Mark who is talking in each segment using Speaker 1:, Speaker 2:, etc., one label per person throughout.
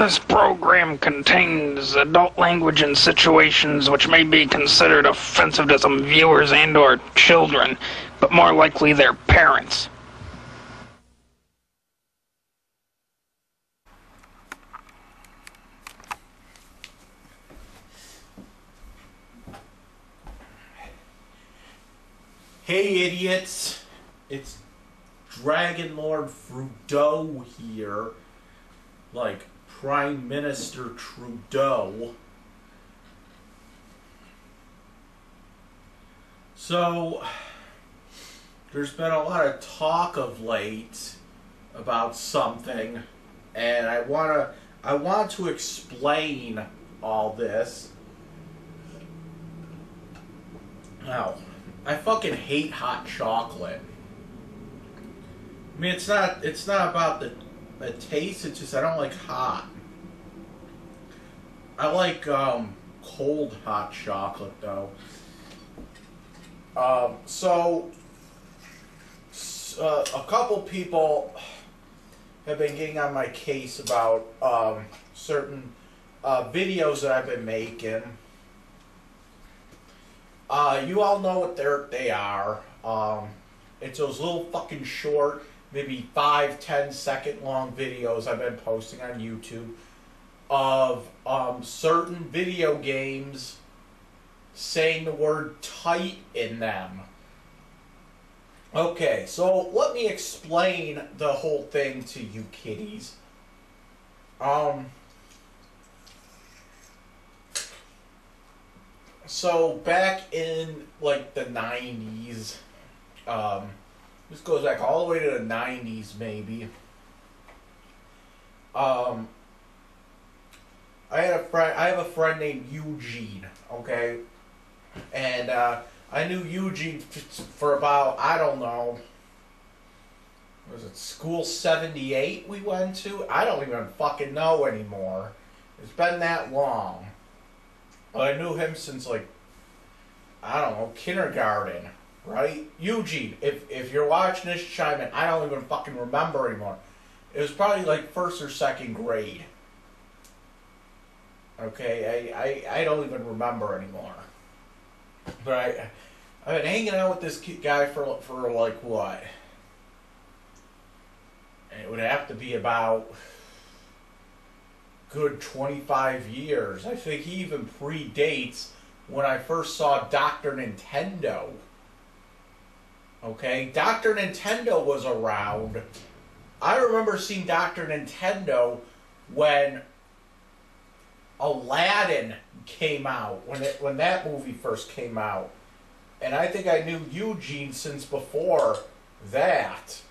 Speaker 1: This program contains adult language and situations which may be considered offensive to some viewers and/or children, but more likely their parents.
Speaker 2: Hey idiots, it's Dragonlordfrodo here, like Prime Minister Trudeau. So, there's been a lot of talk of late about something, and I want to explain all this. Now, I fucking hate hot chocolate. I mean, it's not about the taste. It's just I don't like hot. I like cold hot chocolate though. So a couple people have been getting on my case about certain videos that I've been making. You all know what they are. It's those little fucking short, maybe 5-10 second long videos I've been posting on YouTube of certain video games saying the word tight in them. Okay, so let me explain the whole thing to you kiddies. So back in like the 90s, this goes back all the way to the 90s maybe. I have a friend named Eugene, okay? And I knew Eugene for about, I don't know, was it school 78 we went to? I don't even fucking know anymore. It's been that long. I knew him since, like, I don't know, kindergarten, right? Eugene, if you're watching this, chime in. I don't even fucking remember anymore. It was probably, like, 1st or 2nd grade. Okay, I don't even remember anymore. But I've been hanging out with this guy for like, what? And it would have to be about good 25 years. I think he even predates when I first saw Dr. Nintendo. Okay, Dr. Nintendo was around. I remember seeing Dr. Nintendo when Aladdin came out, when that movie first came out. And I think I knew Eugene since before that.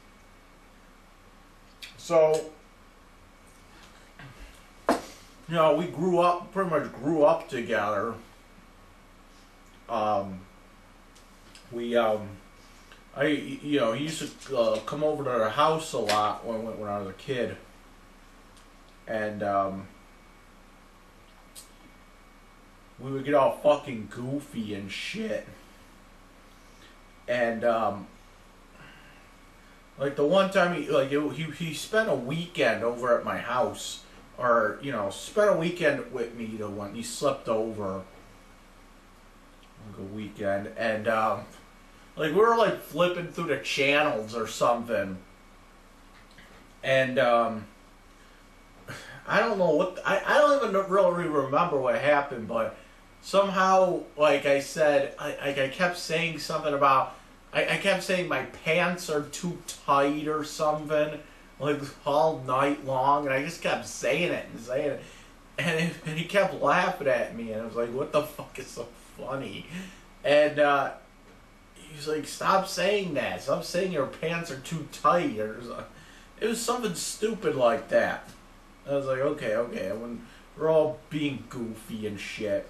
Speaker 2: So, you know, we pretty much grew up together. He used to come over to our house a lot when I was a kid. And, we would get all fucking goofy and shit. And, like the one time he spent a weekend over at my house. Or, you know, spent a weekend with me when he slept over. Like a weekend. And, like, we were, like, flipping through the channels or something. And, I don't know what... I don't even really remember what happened, but somehow, like I said, I kept saying something about... I kept saying my pants are too tight or something, like, all night long, and I just kept saying it. And he kept laughing at me, and I was like, what the fuck is so funny? And, he was like, stop saying that. Stop saying your pants are too tight. It was something stupid like that. I was like, okay. When we're all being goofy and shit.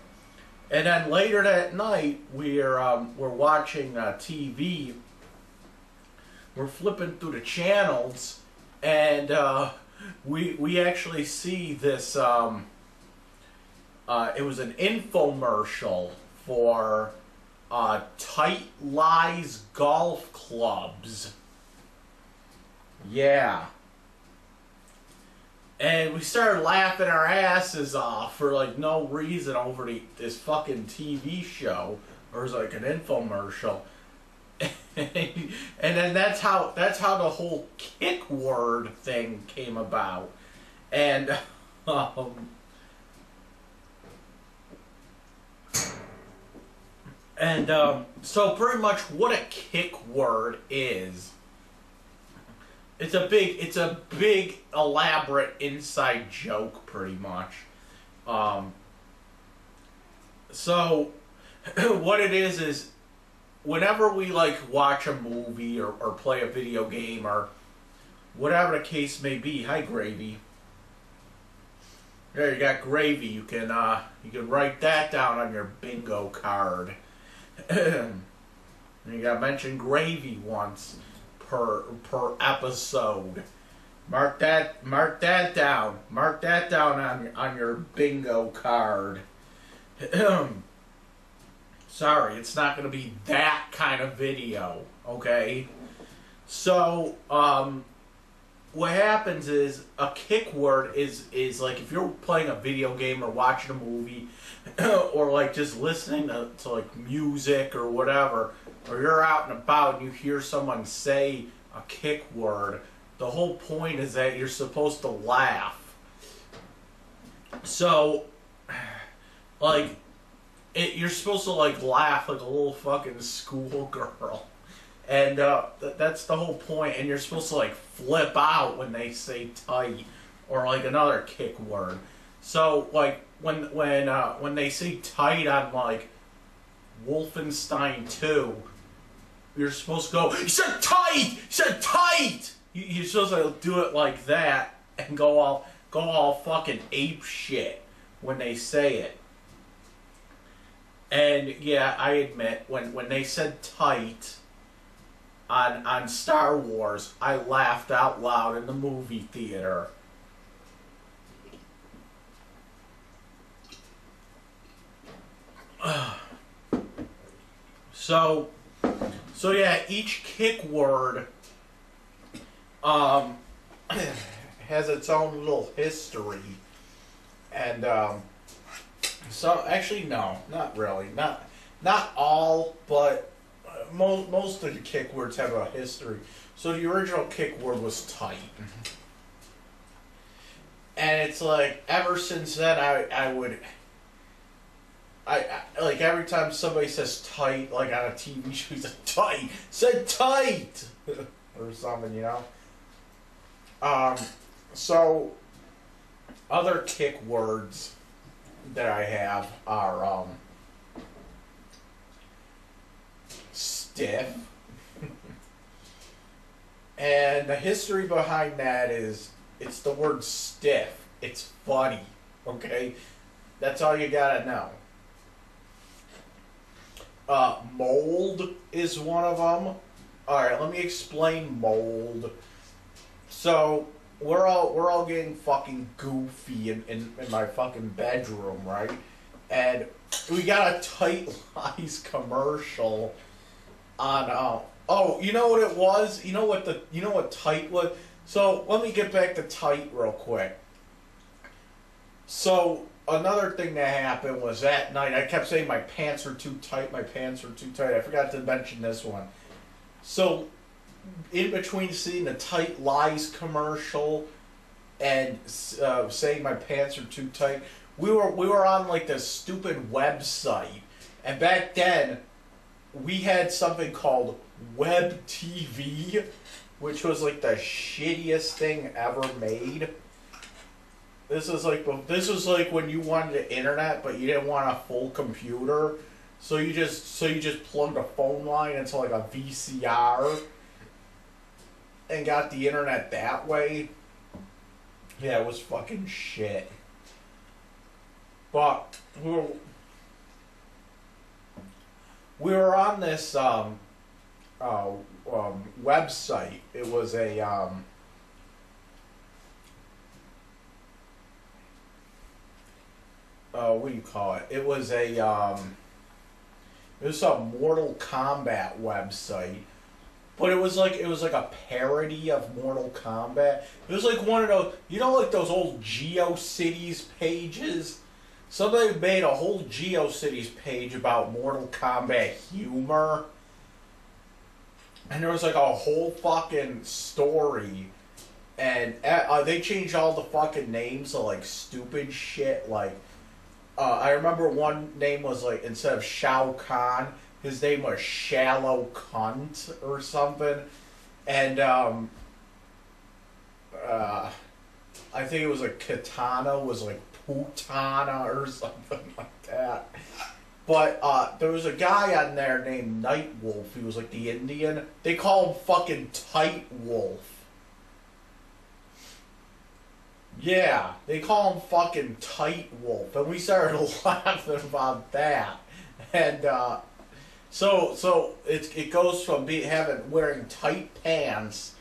Speaker 2: And then later that night, we're watching TV. We're flipping through the channels, and we actually see this. It was an infomercial for Tight Lies Golf Clubs. Yeah. And we started laughing our asses off for like no reason over this fucking TV show. Or it was like an infomercial. And then that's how the whole kick word thing came about. And so pretty much what a kick word is, it's a big elaborate inside joke pretty much. So what it is whenever we like watch a movie or play a video game or whatever the case may be. Hi, Gravy. There, you got Gravy. You can write that down on your bingo card. You got to mention Gravy once per episode. Mark that down. Mark that down on your bingo card. Sorry, it's not going to be that kind of video, okay? So, what happens is a kick word is like if you're playing a video game or watching a movie or like just listening to like music or whatever, or you're out and about and you hear someone say a kick word, the whole point is that you're supposed to laugh. So, like, you're supposed to like laugh like a little fucking schoolgirl. And that's the whole point. And you're supposed to like flip out when they say tight or like another kick word. So like when they say tight on like Wolfenstein 2, you're supposed to go, "He said tight! He said tight!" You're supposed to do it like that and go all fucking ape shit when they say it. And yeah, I admit when they said tight on Star Wars, I laughed out loud in the movie theater. So yeah, each kick word has its own little history, and so actually no, not really, not all, but most of the kick words have a history. So the original kick word was tight, and it's like ever since then I like every time somebody says tight, like on a TV show, he's like tight, said tight, or something, you know. So other kick words that I have are stiff. And the history behind that is it's the word stiff. It's funny, okay? That's all you gotta know. Mold is one of them. Alright, let me explain mold. So we're all getting fucking goofy in my fucking bedroom, right? And we got a Tight Lies commercial on oh, you know what it was? You know what tight was? So let me get back to tight real quick. So another thing that happened was that night I kept saying my pants are too tight, my pants are too tight. I forgot to mention this one. So in between seeing the Tight Lies commercial and saying my pants are too tight, we were on like this stupid website, and back then we had something called Web TV, which was like the shittiest thing ever made. This was like when you wanted the internet, but you didn't want a full computer, so you just plugged a phone line into like a VCR and got the internet that way. Yeah, it was fucking shit. But we were on this website. It was a what do you call it? It was a Mortal Kombat website. But it was like a parody of Mortal Kombat. It was like one of those, like those old GeoCities pages. Somebody made a whole GeoCities page about Mortal Kombat humor, and there was like a whole fucking story, and they changed all the fucking names to like stupid shit. Like, I remember one name was like, instead of Shao Kahn, his name was Shallow Cunt or something. And I think it was like Katana was like Putana or something like that. But there was a guy on there named Nightwolf. He was like the Indian. They call him fucking Tight Wolf. Yeah, they call him fucking Tight Wolf. And we started laughing about that. And so it goes from wearing tight pants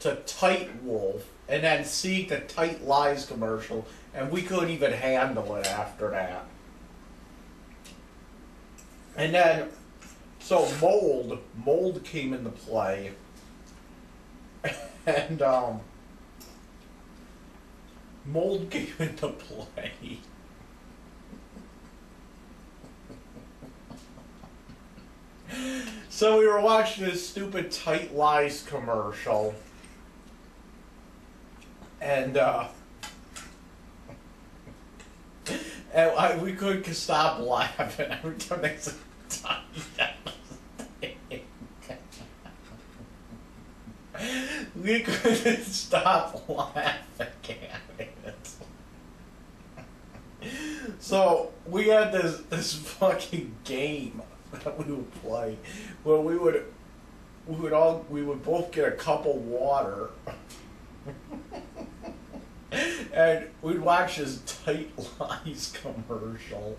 Speaker 2: to Tight Wolf, and then seeing the Tight Lies commercial, and we couldn't even handle it after that. And then, so mold came into play, and mold came into play. So we were watching this stupid Tight Lies commercial, and we couldn't stop laughing every time they said Tight Lies. We couldn't stop laughing at it. So we had this fucking game that we would play, where we would both get a cup of water, and we'd watch this Tight Lies commercial.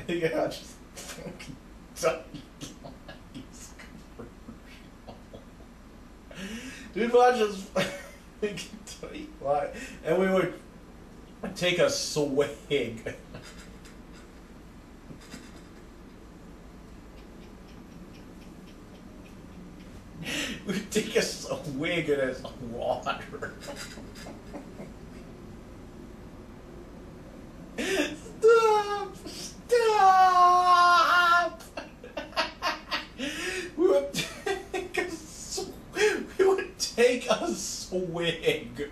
Speaker 2: Yeah, just fucking Tight Lies commercial. We'd watch this fucking Tight Lies, and we would take a swig. We would take a swig of this water. Stop! Stop! We would take a swig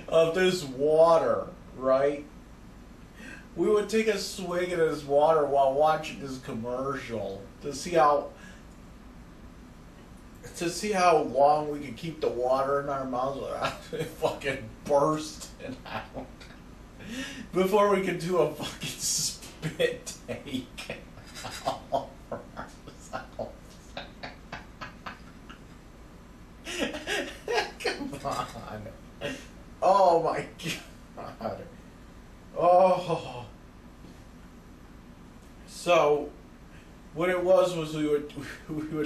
Speaker 2: of this water, right? We would take a swig of this water while watching this commercial to see how long we could keep the water in our mouths without it fucking bursting out before we could do a fucking spit take all for ourselves. Come on. Oh my god. Oh. So what it was we would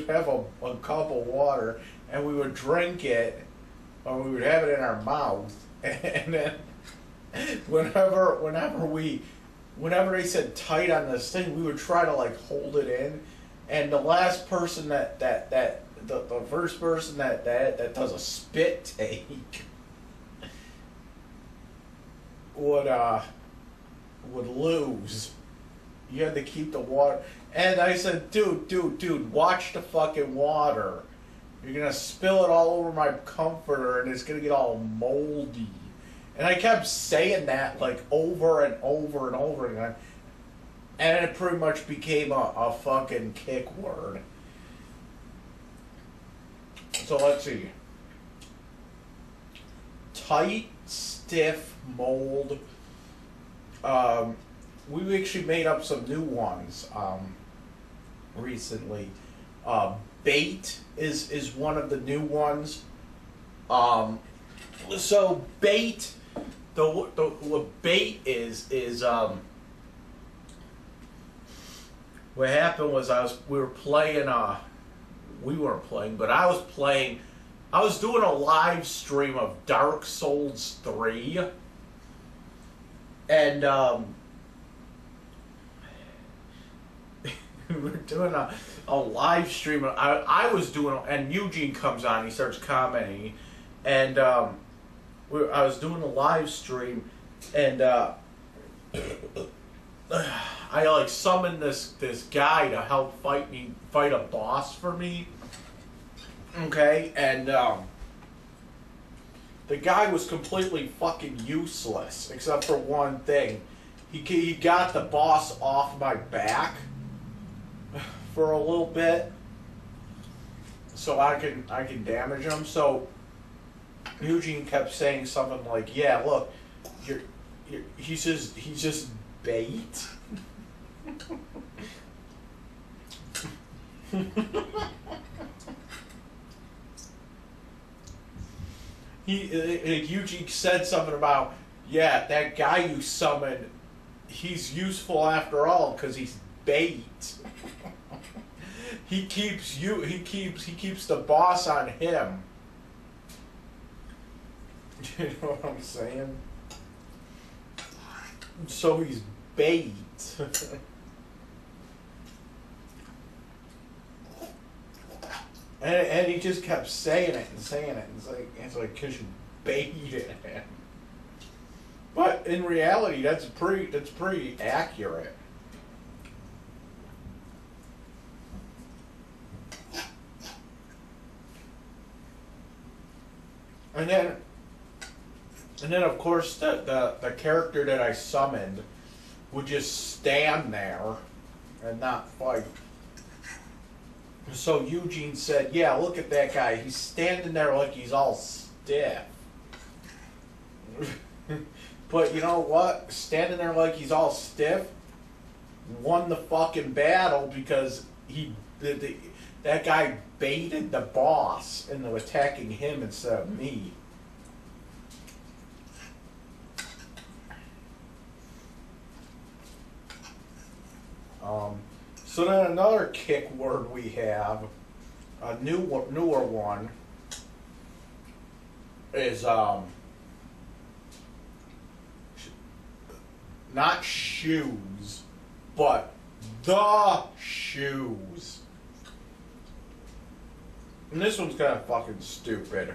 Speaker 2: have a cup of water, and we would drink it, or we would have it in our mouth, and then whenever they said tight on this thing, we would try to like hold it in, and the last person the first person that does a spit take would lose. You had to keep the water. And I said, dude, watch the fucking water. You're going to spill it all over my comforter, and it's going to get all moldy. And I kept saying that, like, over and over and over again. And it pretty much became a fucking kick word. So let's see. Tight, stiff, mold. We actually made up some new ones recently. Bait is one of the new ones. So bait, what bait is what happened was we weren't playing, but I was playing. I was doing a live stream of Dark Souls 3, and we were doing a live stream. I was doing, and Eugene comes on. He starts commenting, and I was doing a live stream, and I like summoned this guy to help fight a boss for me. Okay, and the guy was completely fucking useless except for one thing. He got the boss off my back for a little bit, so I can damage him. So Eugene kept saying something like, "Yeah, look, he's just bait." Eugene said something about, yeah, that guy you summoned, he's useful after all because he's bait. he keeps the boss on him. You know what I'm saying? So he's bait. And he just kept saying it and saying it. It's like because you baited him. But in reality, that's pretty accurate. And then of course the character that I summoned would just stand there and not fight. So Eugene said, "Yeah, look at that guy. He's standing there like he's all stiff." But you know what? Standing there like he's all stiff won the fucking battle because that guy baited the boss into attacking him instead of me. So then another kick word we have, a newer one, is not shoes, but the shoes. And this one's kind of fucking stupid.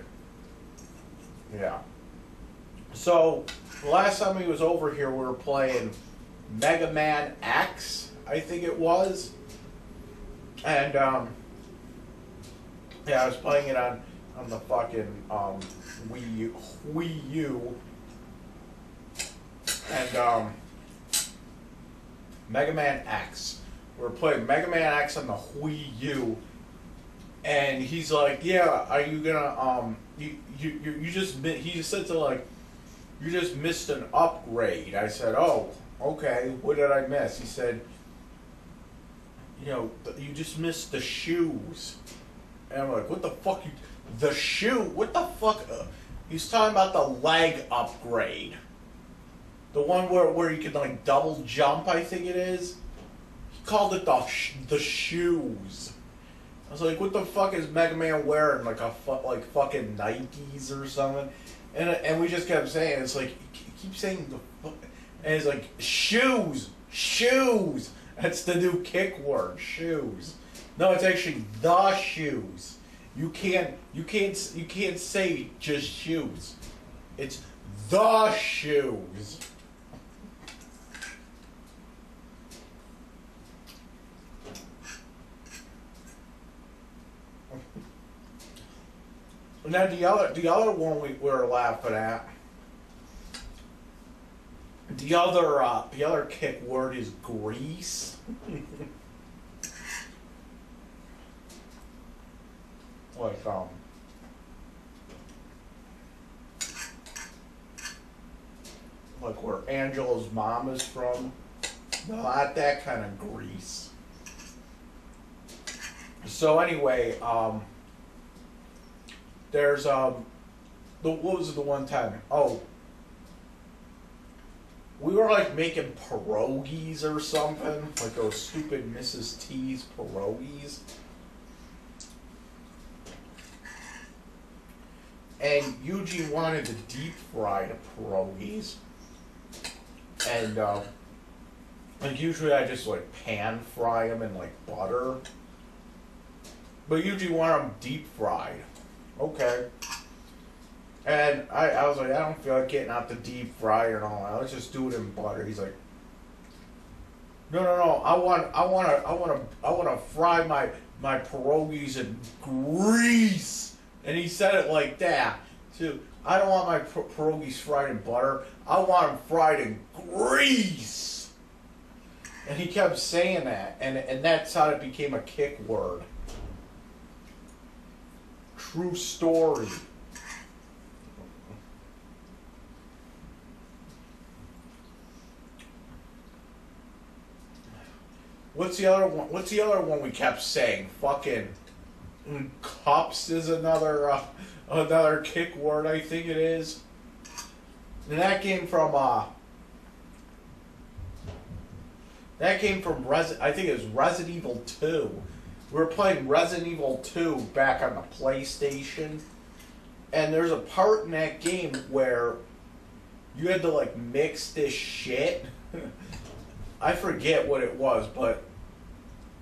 Speaker 2: Yeah. So the last time he was over here, we were playing Mega Man X. I think it was, and yeah, I was playing it on the fucking Wii U, and Mega Man X. We were playing Mega Man X on the Wii U, and he's like, "Yeah, are you gonna you just he just said to like, you just missed an upgrade." I said, "Oh, okay. What did I miss?" He said, "You know, you just missed the shoes." And I'm like, "What the fuck? The shoe? What the fuck?" He's talking about the leg upgrade. The one where you can like double jump, I think it is. He called it the shoes. I was like, "What the fuck is Mega Man wearing? Like fucking Nikes or something?" And we just kept saying, it's like, keep saying the fuck. And it's like, shoes. That's the new kick word, shoes. No, it's actually the shoes. You can't say just shoes. It's the shoes. Now the other one we were laughing at. The other kick word is grease. Like where Angela's mom is from. Not that kind of grease. So anyway, there's what was it the one time? Oh, we were like making pierogies or something, like those stupid Mrs. T's pierogies. And Eugene wanted to deep fry the pierogies. And, you know, he, he said to like, you just missed an upgrade. I said, oh, okay, what did I miss? He said, you know, you can't say just shoes. It's the shoes. No, it's actually the shoes. You can't say just shoes. It's the shoes. And Like usually I just like pan fry them in like butter. But usually want them deep fried. Okay. And I was like, I don't feel like getting out the deep fryer and all that. Let's just do it in butter. He's like, no. I want to fry my pierogies in grease. And he said it like that too. I don't want my pierogies fried in butter. I want them fried in grease. And he kept saying that, and that's how it became a kick word. True story. What's the other one? What's the other one we kept saying? Fucking cups is another kick word. I think it is. And that came from I think it was Resident Evil 2. We were playing Resident Evil 2 back on the PlayStation, and there's a part in that game where you had to like mix this shit. I forget what it was, but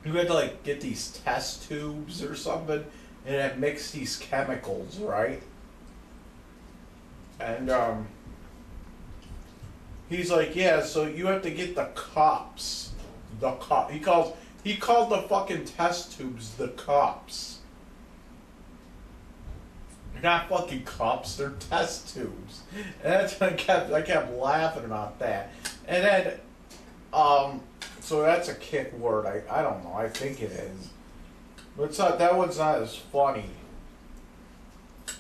Speaker 2: you had to like get these test tubes or something and then mix these chemicals, right? And he's like, yeah, so you have to get the cups. The cup. He called the fucking test tubes the cups. They're not fucking cups, they're test tubes. And that's I kept laughing about that. And then so that's a kick word. I don't know. I think it is. But it's not, that one's not as funny.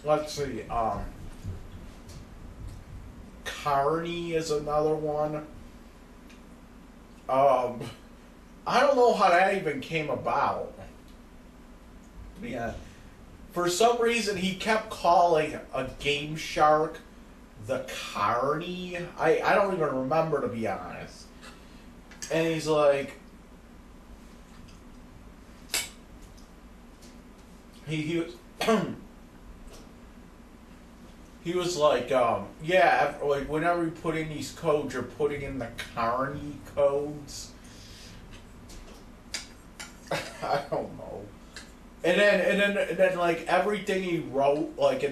Speaker 2: Let's see. Carney is another one. I don't know how that even came about. Yeah. For some reason, he kept calling a Game Shark the Carney. I don't even remember, to be honest. And he's like, he was he was like, yeah, like whenever you put in these codes, you're putting in the Carney codes. I don't know. And then like everything he wrote like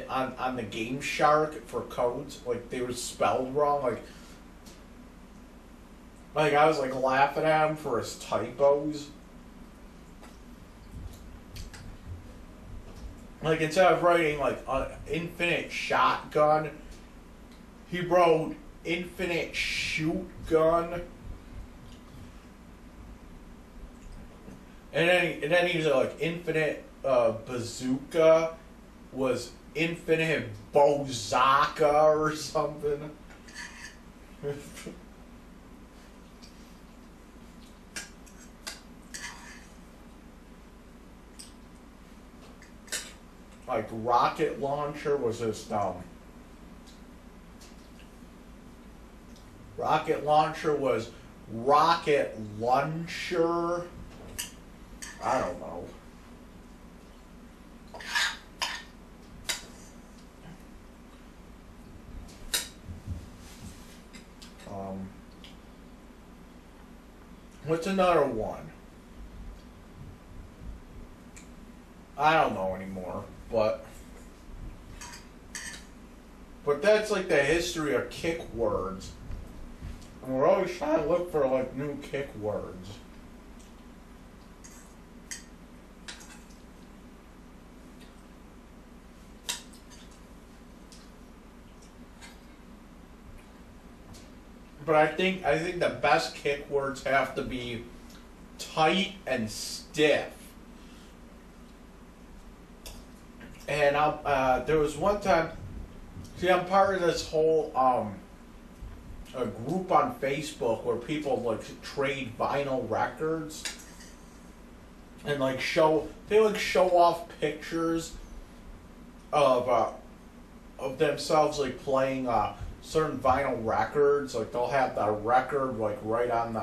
Speaker 2: on the Game Shark for codes, like they were spelled wrong, like I was like laughing at him for his typos. Like instead of writing like infinite shotgun, he wrote infinite shoot gun. And then he was like infinite bazooka was infinite bozaka or something. Like rocket launcher was just rocket launcher was rocket launcher. I don't know. What's another one? I don't know anymore, but that's like the history of kick words. And we're always trying to look for like new kick words. But I think the best kick words have to be tight and stiff. And there was one time, see, I'm part of this whole a group on Facebook where people like trade vinyl records and like show off pictures of themselves like playing certain vinyl records. Like they'll have the record like right on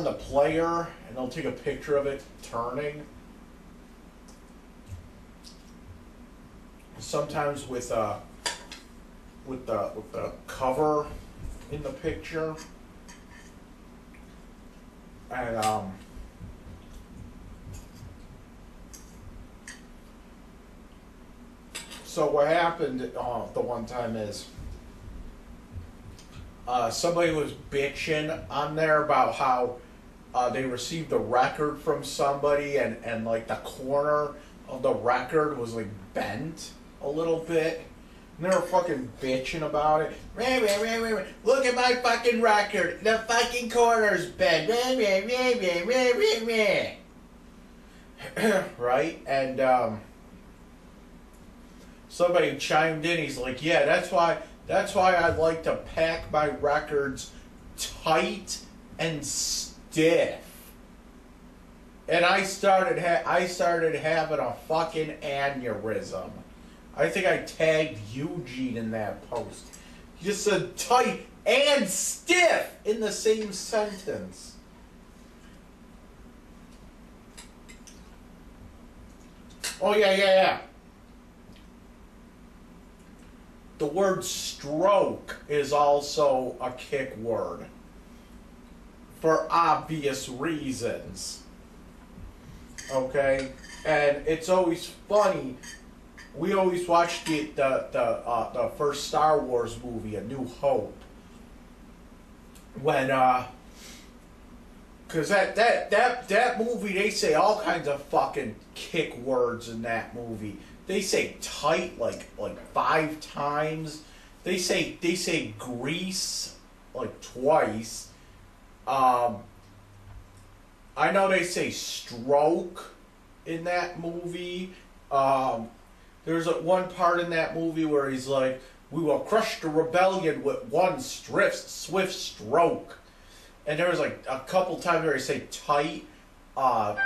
Speaker 2: the player, and they'll take a picture of it turning. Sometimes with the cover in the picture. And so what happened the one time is somebody was bitching on there about how they received a record from somebody and like the corner of the record was like bent a little bit. And they were fucking bitching about it. Look at my fucking record. The fucking corner's bent. Right? And somebody chimed in. He's like, yeah, that's why I like to pack my records tight and stiff. And I started having a fucking aneurysm. I think I tagged Eugene in that post. He just said tight and stiff in the same sentence. Oh, yeah. The word stroke is also a kick word. For obvious reasons. Okay? And it's always funny. We always watched the first Star Wars movie, A New Hope. When, because that movie, they say all kinds of fucking kick words in that movie. They say tight like 5 times. They say grease like twice. I know they say stroke in that movie. There's one part in that movie where he's like, we will crush the rebellion with one swift stroke. And there was like a couple times where he say tight. The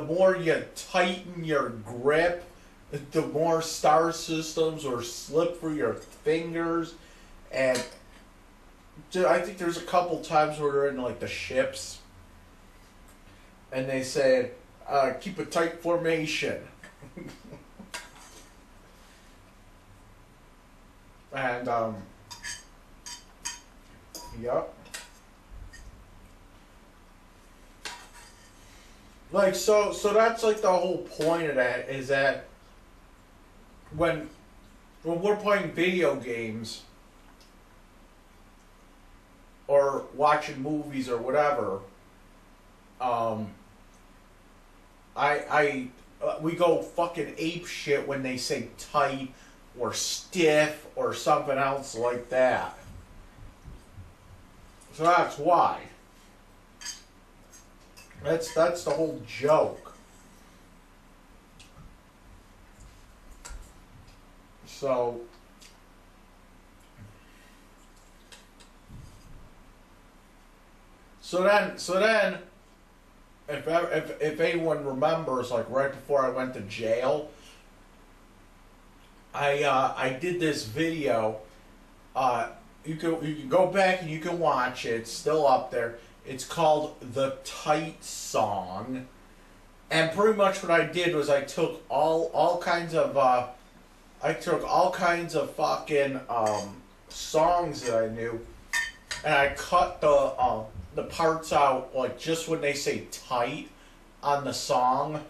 Speaker 2: more you tighten your grip, the more star systems or slip through your fingers. And I think there's a couple times where they're in like the ships. And they said, keep a tight formation. And yep. Like so that's like the whole point of that, is that when we're playing video games or watching movies or whatever, we go fucking ape shit when they say tight or stiff or something else like that. So that's why. That's the whole joke. So then if anyone remembers, like right before I went to jail, I did this video. You can go back and you can watch it. It's still up there. It's called The Tight Song. And pretty much what I did was I took all kinds of fucking songs that I knew, and I cut the parts out like just when they say tight on the song.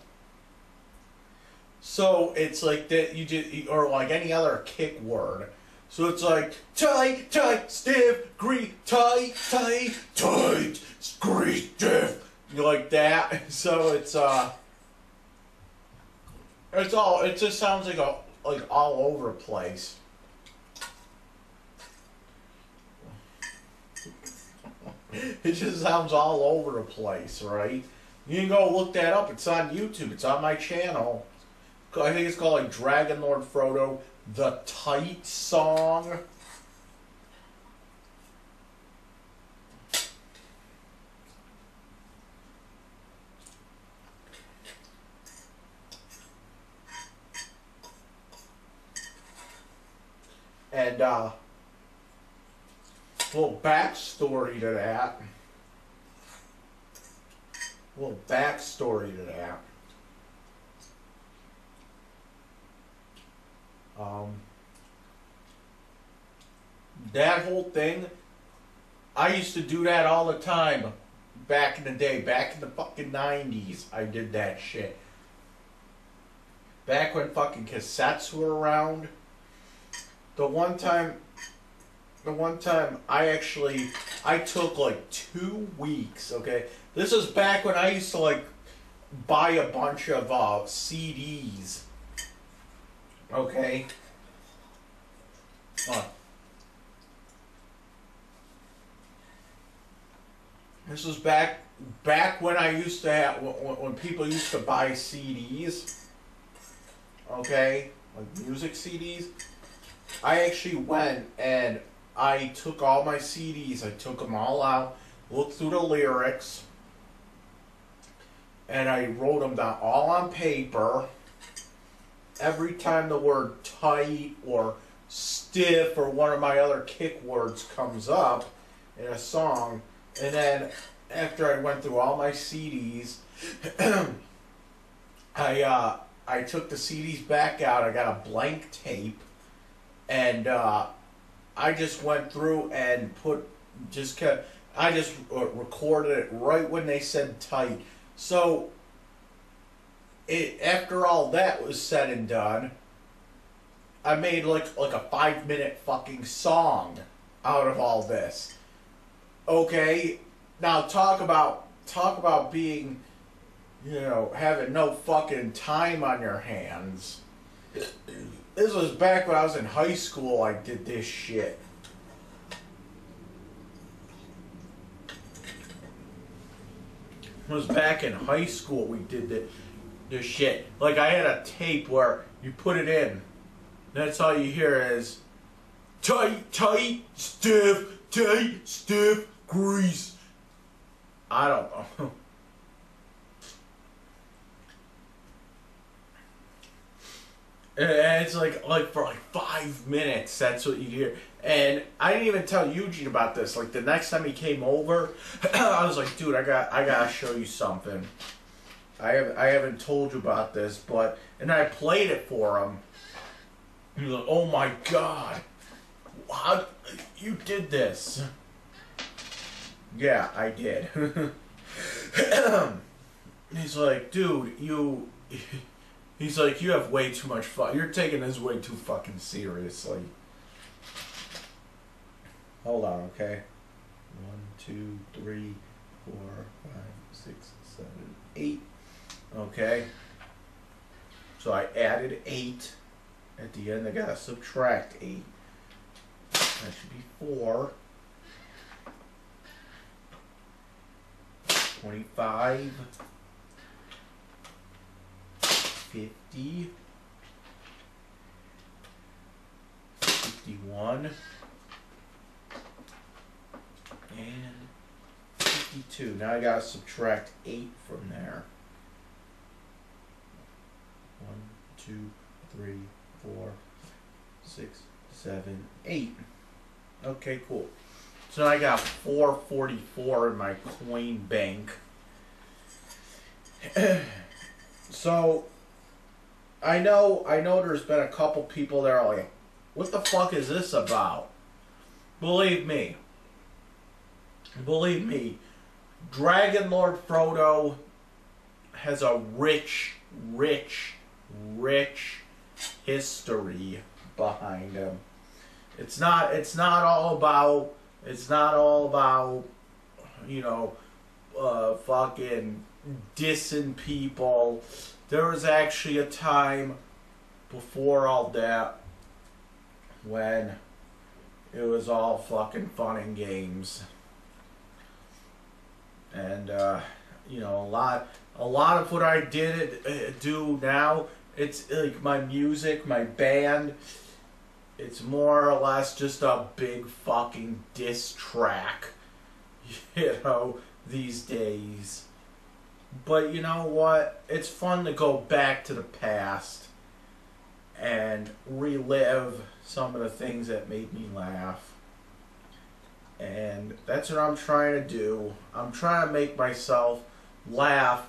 Speaker 2: So it's like that or like any other kick word. So it's like tight, tight, stiff, grease, tight, tight, tight, grease, stiff. You like that? So it just sounds like all over the place. It just sounds all over the place, right? You can go look that up. It's on YouTube. It's on my channel. I think it's called like Dragonlordfrodo, The Tight Song. And a little backstory to that. That whole thing, I used to do that all the time back in the day, back in the fucking 90s. I did that shit. Back when fucking cassettes were around. The one time I took like 2 weeks, okay? This was back when I used to like buy a bunch of CDs. Okay? This was back when I used to have, when people used to buy CDs. Okay? Like music CDs. I actually went and I took all my CDs, I took them all out, looked through the lyrics, and I wrote them down all on paper. Every time the word tight or stiff or one of my other kick words comes up in a song, and then after I went through all my CDs, I took the CDs back out, I got a blank tape, and I just went through and recorded it right when they said tight. So, after all that was said and done, I made like a 5-minute fucking song out of all this. Okay, now talk about being, having no fucking time on your hands. This was back when I was in high school. I did this shit. It was back in high school we did this shit. Like I had a tape where you put it in. That's all you hear is tight, stiff, grease. I don't know. And it's like for like 5 minutes, that's what you hear. And I didn't even tell Eugene about this. Like the next time he came over, I was like, dude, I gotta show you something. I haven't told you about this, but and I played it for him. He was like, oh my god, how you did this? Yeah, I did. He's like, dude, He's like, you have way too much fun. You're taking this way too fucking seriously. Hold on, okay? 1, 2, 3, 4, 5, 6, 7, 8. Okay. So I added 8. At the end, I gotta subtract 8. That should be 4. 25. 50, 51, and 52. Now I gotta subtract 8 from there. 1, 2, 3, 4, 6, 7, 8. Okay, cool. So now I got 444 in my coin bank. So I know there's been a couple people that are like, what the fuck is this about? Believe me, Dragonlordfrodo has a rich history behind him. It's not all about fucking dissing people. There was actually a time before all that when it was all fucking fun and games. And a lot of what I do now, it's like my music, my band, it's more or less just a big fucking diss track, these days. But you know what? It's fun to go back to the past and relive some of the things that made me laugh. And that's what I'm trying to do. I'm trying to make myself laugh.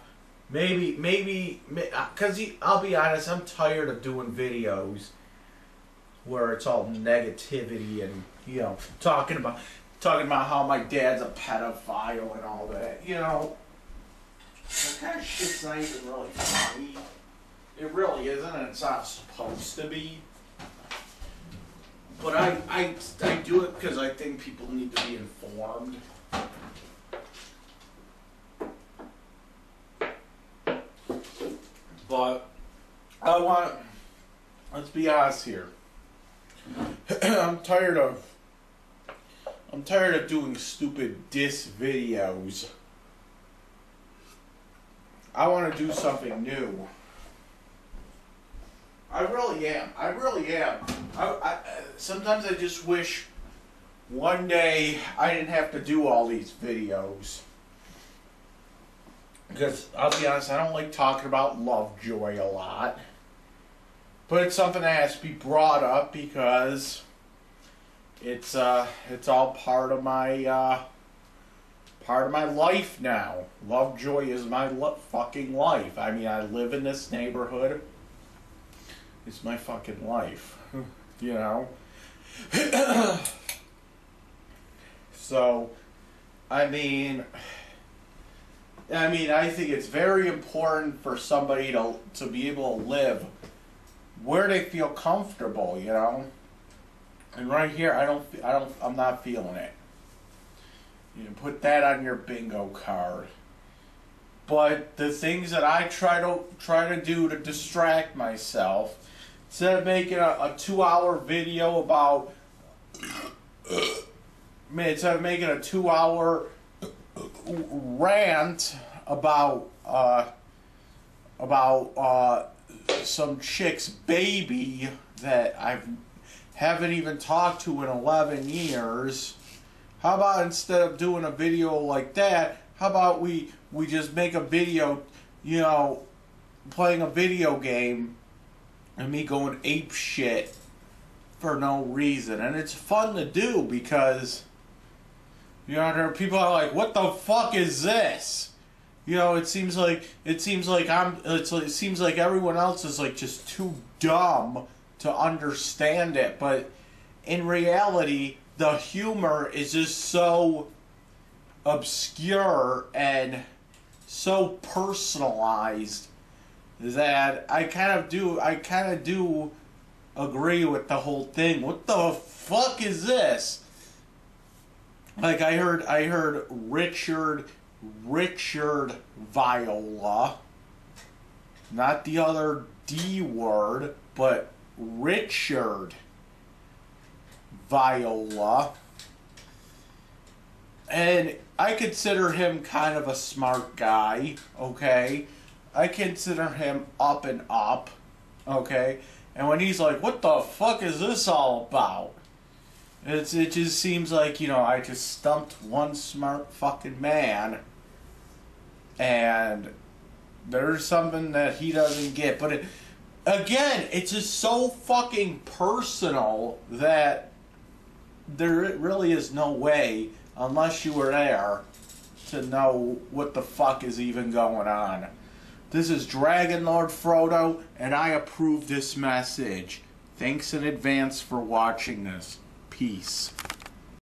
Speaker 2: Maybe, because I'll be honest, I'm tired of doing videos where it's all negativity and, you know, talking about how my dad's a pedophile and all that. You know, that kind of shit's not even really funny. It really isn't, and it's not supposed to be. But I do it because I think people need to be informed. But let's be honest here. I'm tired of doing stupid diss videos. I want to do something new. I really am. Sometimes I just wish one day I didn't have to do all these videos. Because, I'll be honest, I don't like talking about Lovejoy a lot. But it's something that has to be brought up because it's all part of my life now. Lovejoy is my fucking life. I mean, I live in this neighborhood. It's my fucking life, you know? So, I think it's very important for somebody to be able to live where they feel comfortable, you know? And right here, I'm not feeling it. You can put that on your bingo card. But the things that I try to do to distract myself, instead of making a 2-hour video about, instead of making a 2-hour rant about some chick's baby that I haven't even talked to in 11 years, how about instead of doing a video like that, how about we just make a video, you know, playing a video game and me going ape shit for no reason. And it's fun to do because, you know, there are people are like, what the fuck is this? You know, it seems like everyone else is like just too dumb to understand it. But in reality, the humor is just so obscure and so personalized that I kind of do agree with the whole thing. What the fuck is this? Like I heard Richard Viola, not the other D word, but Richard Viola. And I consider him kind of a smart guy, okay? I consider him up and up, okay? And when he's like, what the fuck is this all about? It just seems like, you know, I just stumped one smart fucking man and there's something that he doesn't get. But again, it's just so fucking personal that there really is no way, unless you were there, to know what the fuck is even going on. This is Dragonlordfrodo, and I approve this message. Thanks in advance for watching this. Peace.